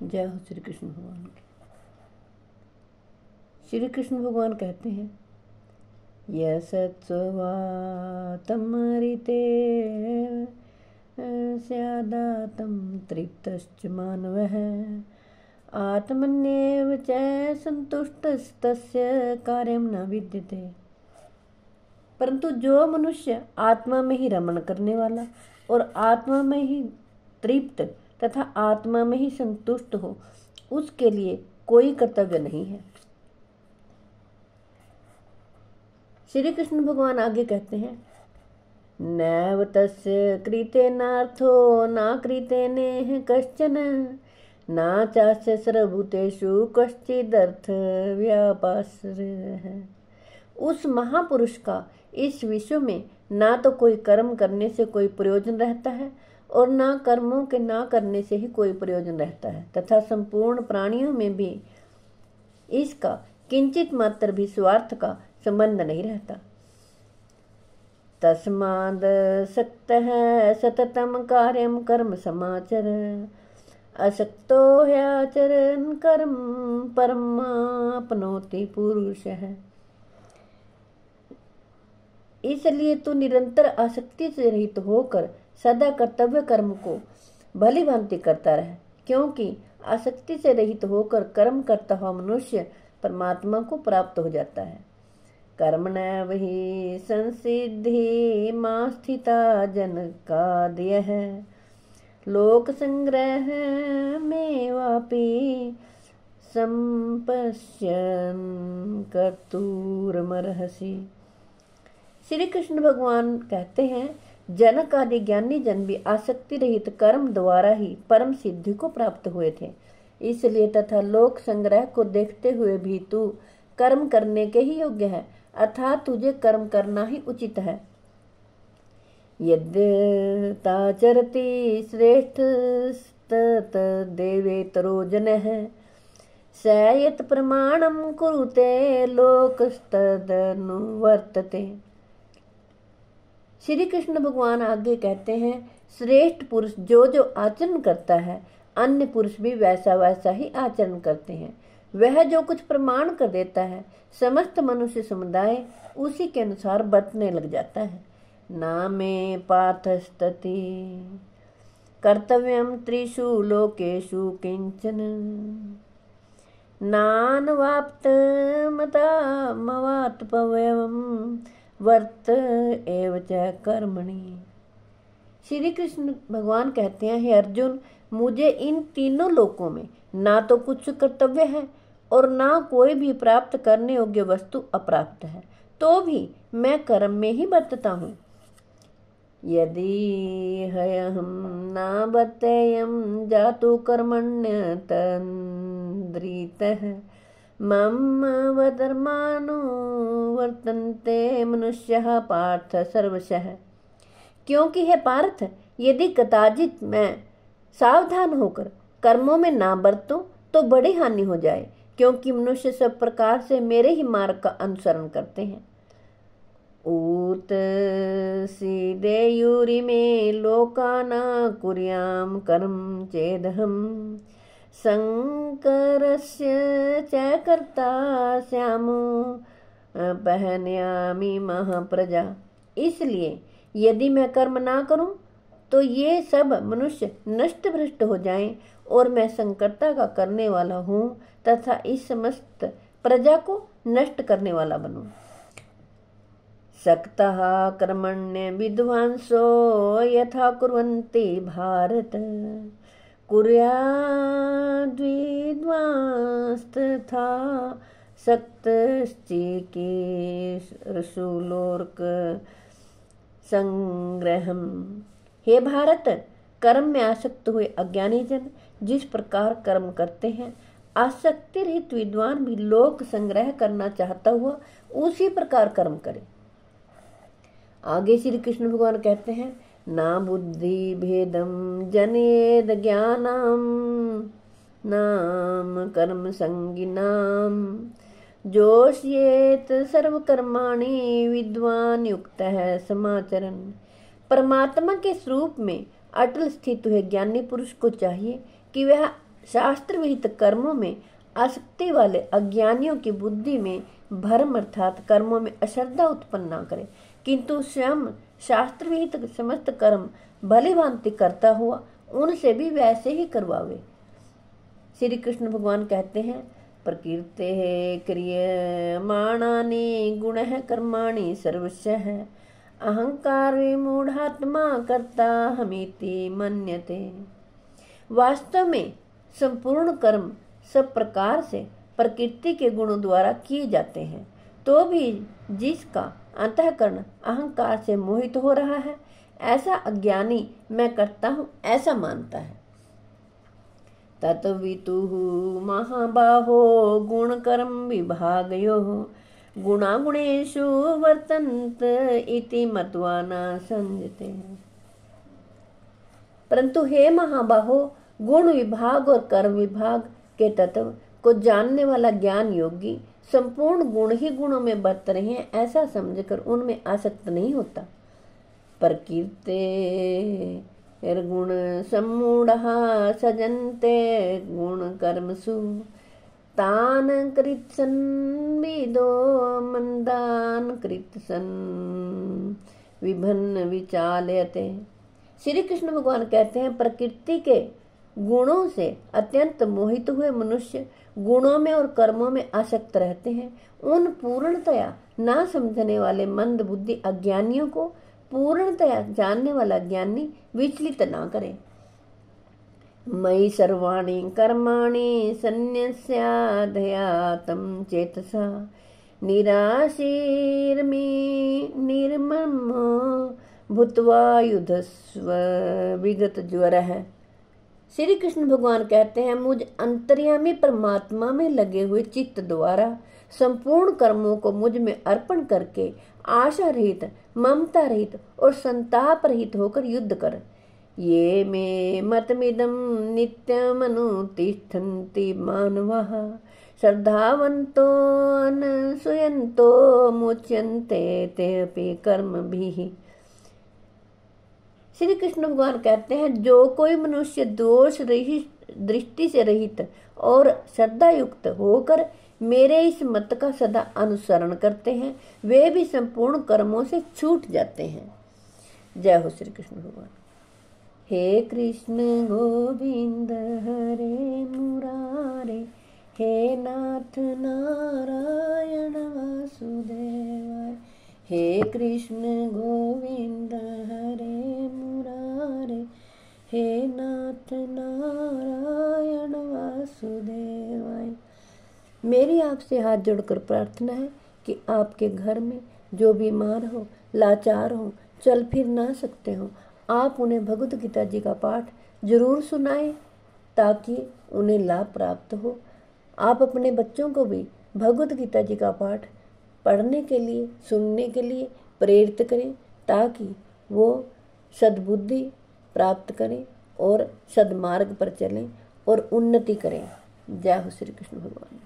जय हो श्री कृष्ण भगवान की। श्री कृष्ण भगवान कहते हैं, यसत्स्वातमरिते स्यादातं तृप्तश्च मानवः आत्मन्येव च संतुष्टस्तस्य कार्यं न विद्यते। परंतु जो मनुष्य आत्मा में ही रमण करने वाला और आत्मा में ही तृप्त तथा आत्मा में ही संतुष्ट हो, उसके लिए कोई कर्तव्य नहीं है। श्री कृष्ण भगवान आगे कहते हैं, नैव तस्य कृतेनार्थो न कृतेनेह कश्चन न चास्य सर्वभूतेषु कश्चिदर्थ व्यापाश्रयः। उस महापुरुष का इस विश्व में ना तो कोई कर्म करने से कोई प्रयोजन रहता है और ना कर्मों के ना करने से ही कोई प्रयोजन रहता है, तथा संपूर्ण प्राणियों में भी इसका किंचित मात्र भी स्वार्थ का संबंध नहीं रहता। तस्माद् सक्तः सततम कार्यम कर्म समाचर असक्तो ह्याचरन् कर्म परमाप्नोति पुरुषः। इसलिए तू निरंतर आसक्ति से रहित होकर सदा कर्तव्य कर्म को भली भांति करता रहे, क्योंकि आसक्ति से रहित होकर कर्म करता हुआ मनुष्य परमात्मा को प्राप्त हो जाता है। कर्मणैव हि संसिद्धि मा स्थिता जनकादयः लोक संग्रह में वापि संपश्यन् कर्तुर्मर्हसि। श्री कृष्ण भगवान कहते हैं, जनक आदि ज्ञानी जन भी आसक्ति रहित कर्म द्वारा ही परम सिद्धि को प्राप्त हुए थे। इसलिए तथा लोक संग्रह को देखते हुए भी तू कर्म करने के ही योग्य है, अर्थात तुझे कर्म करना ही उचित है। यद्यताचरति श्रेष्ठ देवेतरो जनः स यत् प्रमाणं कुरुते लोकस्तदनुवर्तते। श्री कृष्ण भगवान आगे कहते हैं, श्रेष्ठ पुरुष जो जो आचरण करता है, अन्य पुरुष भी वैसा वैसा ही आचरण करते हैं। वह जो कुछ प्रमाण कर देता है, समस्त मनुष्य समुदाय उसी के अनुसार बरतने लग जाता है। नामे पार्थस्तति कर्तव्यम त्रिषु लोकेषु किंचन नानवाप्त मतामवात्पव्यम वर्त एव च कर्मणि। श्री कृष्ण भगवान कहते हैं, हे अर्जुन, मुझे इन तीनों लोकों में ना तो कुछ कर्तव्य है और ना कोई भी प्राप्त करने योग्य वस्तु अप्राप्त है, तो भी मैं कर्म में ही बरतता हूँ। यदि हयहं न बर्तेयं जातु कर्मण्य तन्द्रितः मम वधर्मानो वर्तन्ते मनुष्यः पार्थ सर्वशः। क्योंकि हे पार्थ, यदि कदाचित मैं सावधान होकर कर्मों में ना बरतूं तो बड़ी हानि हो जाए, क्योंकि मनुष्य सब प्रकार से मेरे ही मार्ग का अनुसरण करते हैं। ऊत सीदेयुरि में लोकाना कुर्याम कर्म चेदहम संकरस्य च कर्ता श्यामो पहन्यामि महाप्रजा। इसलिए यदि मैं कर्म ना करूं तो ये सब मनुष्य नष्ट भ्रष्ट हो जाएं और मैं संकर्ता का करने वाला हूं तथा इस समस्त प्रजा को नष्ट करने वाला बनूं। सक्तः कर्मण्य विद्वांसो यथा कुर्वन्ति भारत कुर्याद्विद्वांस्तथा सक्तश्चिकीर्षुलोर्क संग्रहम। हे भारत, कर्म में आसक्त हुए अज्ञानी जन जिस प्रकार कर्म करते हैं, आसक्ति रहित विद्वान भी लोक संग्रह करना चाहता हुआ उसी प्रकार कर्म करे। आगे श्री कृष्ण भगवान कहते हैं, ना बुद्धि भेदम जनेद ज्ञानम नाम कर्म संगिनाम जोष्येत सर्व कर्माणि विद्वान युक्त है समाचरण। परमात्मा के स्वरूप में अटल स्थित हुए ज्ञानी पुरुष को चाहिए कि वह शास्त्र विहित कर्मों में आसक्ति वाले अज्ञानियों की बुद्धि में भ्रम अर्थात कर्मों में अश्रद्धा उत्पन्न न करे, किंतु स्वयं शास्त्र विहित समस्त कर्म भली भांति करता हुआ उनसे भी वैसे ही करवावे। श्री कृष्ण भगवान कहते हैं, प्रकीर्ते क्रियमाणानि गुणः कर्माणि सर्वशः अहंकार विमूढ़ात्मा कर्ता हमीति मन्यते। वास्तव में संपूर्ण कर्म सब प्रकार से प्रकृति के गुणों द्वारा किए जाते हैं, तो भी जिसका अंतःकरण अहंकार से मोहित हो रहा है, ऐसा अज्ञानी मैं करता हूँ ऐसा मानता है। तत्वितुः महाबाहो गुण कर्म विभागयोः गुणागुणेषु वर्तन्त इति मत्वा न संजते। परंतु हे महाबाहो, गुण विभाग और कर्म विभाग के तत्व को जानने वाला ज्ञान योगी संपूर्ण गुण ही गुणों में बरत रहे हैं ऐसा समझकर उनमें आसक्त नहीं होता। प्रकीर्ते गुण सम्मूढ़ः सजन्ते गुण कर्मसु तान कृत्सन विदो मंदान कृत्सन विभन्न विचालयते। श्री कृष्ण भगवान कहते हैं, प्रकृति के गुणों से अत्यंत मोहित हुए मनुष्य गुणों में और कर्मों में आसक्त रहते हैं। उन पूर्णतया ना समझने वाले मंद बुद्धि अज्ञानियों को पूर्णतया जानने वाला ज्ञानी विचलित ना करे। मयि सर्वाणि कर्माणि सन्न्यस्याधयातं चेतसा निराशीर्मि निर्ममो भूत्वा युधस्व विगत ज्वरः। श्री कृष्ण भगवान कहते हैं, मुझ अंतर्यामी परमात्मा में लगे हुए चित्त द्वारा संपूर्ण कर्मों को मुझ में अर्पण करके आशा रहित, ममता रहित और संताप रहित होकर युद्ध कर। ये मे मतमिदं नित्यमनुतिष्ठन्ति मानवाः श्रद्धावन्तो अनसूयन्तो मुच्यन्ते तेऽपि कर्मभिः। श्री कृष्ण भगवान कहते हैं, जो कोई मनुष्य दोष रहित, दृष्टि से रहित और श्रद्धा युक्त होकर मेरे इस मत का सदा अनुसरण करते हैं, वे भी संपूर्ण कर्मों से छूट जाते हैं। जय हो श्री कृष्ण भगवान। हे कृष्ण गोविंद हरे मुरारे, हे नाथ नारायण वासुदेवाय। हे कृष्ण गोविंद हरे मुरारे, हे नाथ नारायण वासुदेवाय। मेरी आपसे हाथ जोड़कर प्रार्थना है कि आपके घर में जो बीमार हो, लाचार हो, चल फिर ना सकते हो, आप उन्हें भगवत गीता जी का पाठ जरूर सुनाएं ताकि उन्हें लाभ प्राप्त हो। आप अपने बच्चों को भी भगवत गीता जी का पाठ पढ़ने के लिए, सुनने के लिए प्रेरित करें ताकि वो सद्बुद्धि प्राप्त करें और सद्मार्ग पर चलें और उन्नति करें। जय हो श्री कृष्ण भगवान।